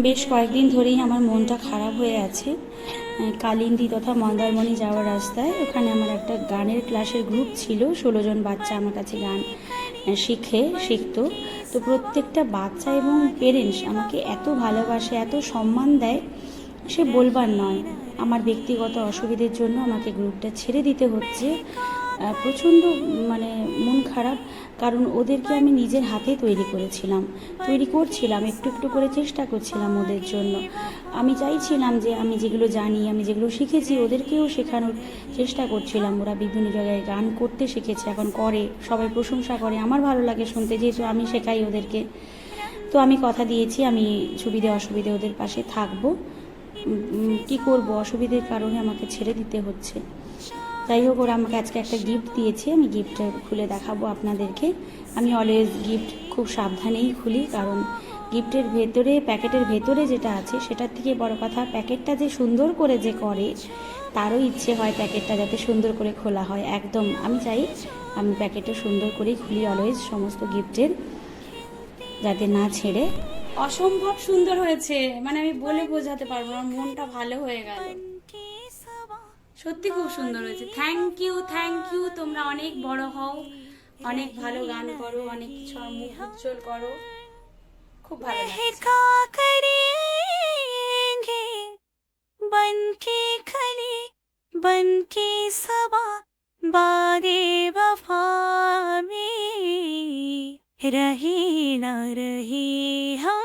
বেশ কয়েকদিন ধরেই আমার মনটা খারাপ হয়ে আছে। কালিন্দী তথা মন্দারমণি যাওয়ার রাস্তায় ওখানে আমার একটা গানের ক্লাসের গ্রুপ ছিল, 16 জন বাচ্চা আমার কাছে গান শিখতো। তো প্রত্যেকটা বাচ্চা এবং পেরেন্টস আমাকে এত ভালোবাসে, এত সম্মান দেয়, সে বলবার নয়। আমার ব্যক্তিগত অসুবিধের জন্য আমাকে গ্রুপটা ছেড়ে দিতে হচ্ছে। প্রচণ্ড মানে মন খারাপ, কারণ ওদেরকে আমি নিজের হাতে তৈরি করছিলাম, একটু একটু করে চেষ্টা করছিলাম ওদের জন্য। আমি চাইছিলাম যে আমি যেগুলো জানি, আমি যেগুলো শিখেছি ওদেরকেও শেখানোর চেষ্টা করছিলাম। ওরা বিভিন্ন জায়গায় গান করতে শিখেছে, এখন করে, সবাই প্রশংসা করে, আমার ভালো লাগে শুনতে, যেহেতু আমি শেখাই ওদেরকে। তো আমি কথা দিয়েছি আমি সুবিধে অসুবিধে ওদের পাশে থাকবো। কি করব, অসুবিধের কারণে আমাকে ছেড়ে দিতে হচ্ছে। যাই হোক, ওরা আমাকে আজকে একটা গিফট দিয়েছে, আমি গিফটটা খুলে দেখাবো আপনাদেরকে। আমি অলওয়েজ গিফট খুব সাবধানেই খুলি, কারণ গিফটের ভেতরে, প্যাকেটের ভেতরে যেটা আছে সেটার থেকে বড় কথা প্যাকেটটা যে সুন্দর করে যে করে, তারও ইচ্ছে হয় প্যাকেটটা যাতে সুন্দর করে খোলা হয়। একদম আমি চাই আমি প্যাকেটটা সুন্দর করেই খুলি অলওয়েজ, সমস্ত গিফটের, যাতে না ছেড়ে। অসম্ভব সুন্দর হয়েছে, মানে আমি বলে বোঝাতে পারবো না, মনটা ভালো হয়ে গেল। সত্যি খুব সুন্দর হয়েছে। Thank you, thank you. তোমরা অনেক বড় হও, অনেক ভালো গান করো, অনেক কিছু মুখ উজ্জ্বল করো। খুব ভালো লাগছে। बन के खली बन के सबा बादे वफा में रही न रही हम